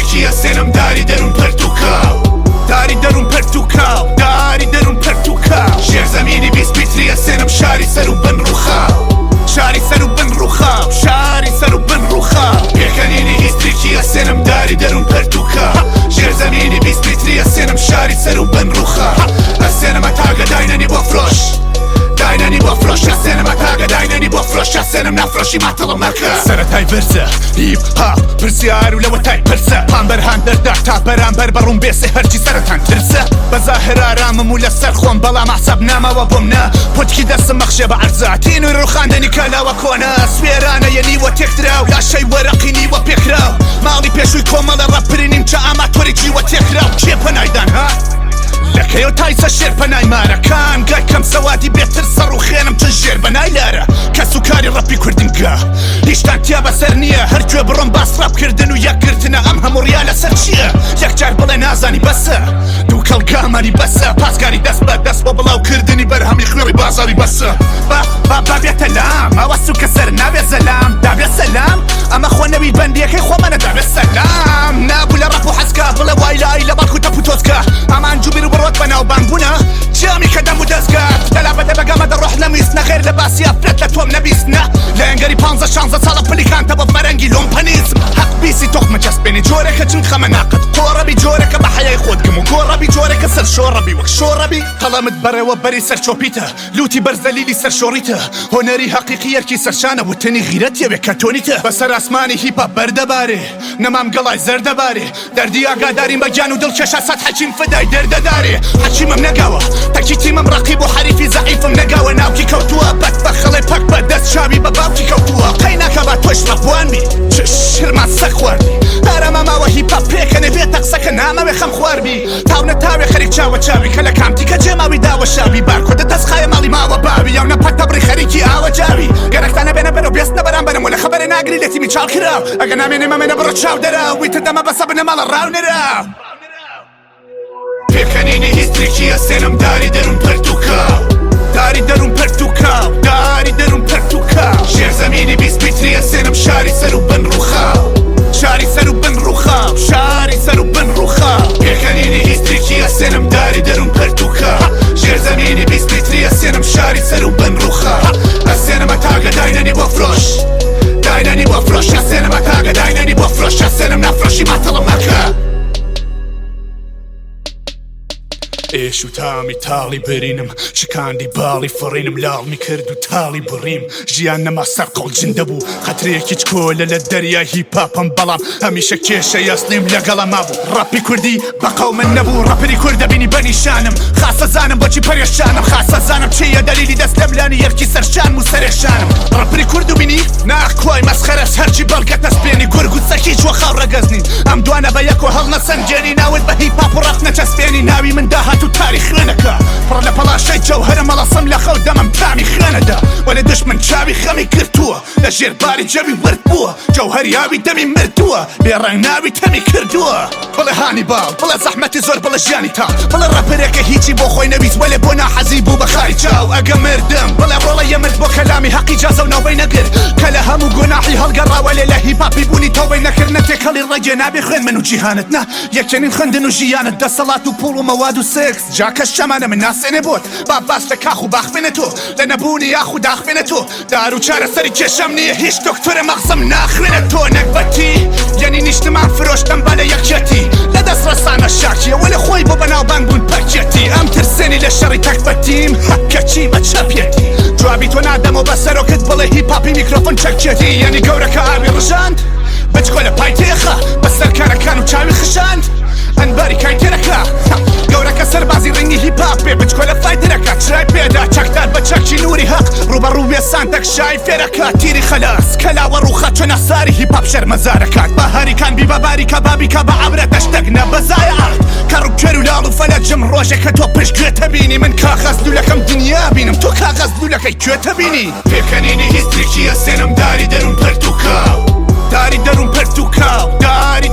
هیستریکیە سێنم داری دەروون پەرتوکاو داری دەروون پەرتوکاو داری دەروون پەرتوکاو ژێر زەمینی 20 میتریە سێنم شاری سەر و بن ڕووخاو شاری سەر و بن ڕووخاو شاری سەر و بن ڕووخاو پێکەنینی هیستریکیە سێنم داری دەروون پەرتوکاو ژێر زەمینی 20 میتریە سێنم شاری سەر و بن ڕووخاو ئەسێنمە تاگە داینەنی بۆ فرۆش داینەنی بۆ فرۆش ئەسێنمە تاگە داینەنی بۆ فرۆش ئەسێنم نافرۆشی ماتەڵە مەکە سەرەتای برزە هیپ هاپ پرسیار و لەوە تای پرسە پامبەرهان دەردا تا بەرامبەر بەڕوون بێسێ هەرچی سەرەتان ترسە بەزاهر ئارامم و لەسەر خۆم بەڵام عەسەب نامەوە بۆم نا پۆتکی دەستم مەخشێ بە عەرزاتین و ڕووخاندنی کەلاوە کۆنا سوێرانە یەنیوە تێکدراو لاشەی وەرەقی نیوە پێکراو ماڵی پێشووی کۆمەڵە ڕەپری نیمچە ئاماتۆری جیوە تێکراو کێ پەنایدان ها لەکەیەوە تایسە شێر پەنای مارەکان گای کەم سەوادی بێتر سەڕ و خێنم چ ژێر بەنای لارە کەس و کاری ڕەپی کوردنگە هیچتان تیا بەسەر نییە هەرگوێ بڕۆم باسڕابکردن و یەکگرتنە ئەم هەموو ڕیا لەسەر چییە یەکجار بڵێ نازانی بەسە دوو کەڵگامانی بەسە پاسکاری دەست بە دەست بۆ بڵاوکردنی بەرهەمی خوێڕی بازاری بەسە با بێتە لام ئەوە سوکە سەر نابێ زەلام دابێ سەلام ئەمە خۆنەوی بەندیەکەی خۆمانە دابێ سەلام نابوو لە ڕەپ و حەسکە بڵێ وای لای لە باڵکو تەپ و تۆزکە ئەمان جوبیر و بڕۆت بەناو بانگبوونە جامی کە دەم و دەستگات دەلا بەدە بەگەمە دەڕۆح نەمیستنە غێر لە باسی ئەفرەت لە تۆم نەبیستنە لە ئەنگەری 15-16 ساڵە پلیکانتە بە فەرەنگی لۆمپەنیزم حەق بیسی تۆخمە جەسپێنی جۆرێکە چون خەمە ناقت قۆڕەبی جۆرێکە بە حەیای خۆتگم و گۆڕەبی جۆرێکە سەر شۆڕەبی وەک شۆڕەبی قەڵەمت بەرەوە بەری سەر چۆپیتە لوتی بەرزدەلیلی سەر شۆڕیتە هۆنەری حەقیقی یەرکی سەرشانە وتنی غیرەت یەوێ کە تۆنیتە بەسەر ئاسمانی هیپا بەردەبارێ نەمام گەڵای زەردەبارێ دەردی ئاگاداریم بە گیان و دڵکێشە سەد حەچیم فدای دەردەدارێ حەچیمم نەگاوە تەکیتیمم ڕەقیب و حەریفی زەعیفم نەگاوە ناوکی کەوتووە بەت بە خەڵێ پەک بە دەست چاوی بە باوکی کەوتووە قەی ناکە بە تۆش ڕەفوانبی شرمان سەر خواردی ئارەمە ماوە هیپا پێکەنێ بێتە قسەکە نامەوێ خەم خواربی تاو نەتاوێ خەریک چاوە چاوی کە لە کامتیکە جێماوی داوە شاوی بارکۆدە دەستخایە ماڵی ماوە باوی یاو نەپەتە بڕی خەریکی ئاوە جاوی گەرەکتانە بێنە بەرەو بێستنە بەرامبەرم و لە خەبەرێ ناگری لە تیمی چاڵ کراو ئەگە نامێنێ مەمێنە بڕۆ چاو دەراو ویتر دەمە بەسە بنە ماڵە ڕاو نەراو پێکەنینی هیستریکیە سێنم داری دەروون پەرتوکاو داری دەروون پەرتوکاو داری دەروون پەرتوکاو ژێر زەمینی 20 میتریە سێنم شاری سەر و بن ڕووخاو شاری سەر و بن ڕووخاو شاری سەر و بن ڕووخاو پێکەنینی هیستریکیە سێنم داری دەروون پەرتوکاو ژێر زەمینی 20 میتریە سێنم شاری سەر و بن ڕووخاو ئەسێنمە تاگە داینەنی بۆ فرۆش داینەنی بۆ فرۆش ئەسێنمە تاگە داینەنی بۆ فرۆش ئەسێنم نافرۆشی ماتەڵە مەکە ئێش و تامی تاڵی برینم شکاندی باڵی فڕینم لاڵمی کرد و تاڵی بڕیم ژیان نەما سەر قەڵ جندە بوو قەترەیەکی کۆلە لە دەریای هیپاپم بەڵام هەمیشە کێشە یاسلیم لەگەڵەما بوو ڕەپی کوردی بە قەومن نەبوو ڕەپری کوردە بینی بەنیشانم خاسە زانم بۆچی پەرێشانم خاسە زانم چیە دەلیلی دەست لە ملانی یەرکی سەرشان و سەرێشانم ڕەپری کورد و بینی ناخوای مەسخەرەش هەرچی بەڵگە دەستپێنی گورگ و سەکی جوە خاو ڕەگەزنین ئەم دوانە بە یەک و هەڵ نەسەنجێنی ناوت بە هیپاپ و ڕەف نەچەسپێنی ناوی من داهات و تاریخ خوێنەکە پڕ لە پەڵاشەی جەوهەرە مەڵەسەم لە خەو دەمەم تامی خوێنەدا وەلێ دژمن چاوی خەمی کردووە لە ژێرباری جەوی ورد بووە جەوهەری ئاوی دەمی مردووە بێڕەنگ ناوی تەمی کردووە بڵێ هانی باڵ بڵێ زەحمەتی زۆر بڵێ ژیانی تا بڵێ ڕەپەرێکە هیچی بۆ خۆی نەویست وەلێ بۆ ناحەزی بوو بە خاری چاو ئەگە مردم بڵێ ڕۆڵە یەمرد بۆ کەلامی حەقی جازە و ناوبەی نەگر کە لە هەموو گوناحی هەڵگەڕاوە لێ لە هیپاپی بوونی تەوبەی نەکردنە تێکەڵی ڕێگێ نابێ خوێن من و جیهانت نا یەکێنین خوێندن و ژیانت دەسەڵات و پوڵ و مەواد و سێکس جاکەش شەمانە من ناسێنێ بۆت با باس لە کاخ و باخبێنە تۆ لە نەبوونی یاخ و داخبێنە تۆ دار و چارە سەری کێشەم نییە هیچ دۆکتۆرە مەغزم ناخوێنە تۆ نەکبەتی یعنی نیشتمان فرۆشتم بە لە یەکێتی لە دەست ڕەسانە شاکیە وەلە خۆی بۆ بەناوبانگ بوون پەرکێتی ئەم ترسێنی لە شەڕی تەکبەتیم هەکەچی بە چەپێتی جوابی تۆ نادەمەوە بە سەرۆکت بڵێ هیپاپی میکرۆفۆن چەکێتی یعنی گەورەکە ئاوی ڕژاند بچکۆ لە پای تێخە بە سەرکارەکان و چاوی خشاند ئەنباری کایتێرەکە گەورەکە سەربازی ڕنگی هیپاپێ بچکۆ لە فایترەکە چرای پێدا چەکدار بە چەکی نووری حەق ڕوبەڕوو وێسان دەکشای فێرەکە تیری خەلاس کەلاوە ڕووخە چۆنە ساری هیپاپ شەرمەزارەکات بە هەریکان بی بە باریکە بابیکە بە عەبرە دەشتەگنە بەزایە ئارد کەڕوکێر و لاڵ و فەلەجم ڕۆژێکە تۆ پشتگوێتە بینی من کاغەز دوولەکەم دنیا بینم تۆ کاغەز دوولەکەی کوێتە بینی پێکەنینی هیستریکیە سێنم داری دەروون پەرتوکاو داری دەروون پەرتوکاو داری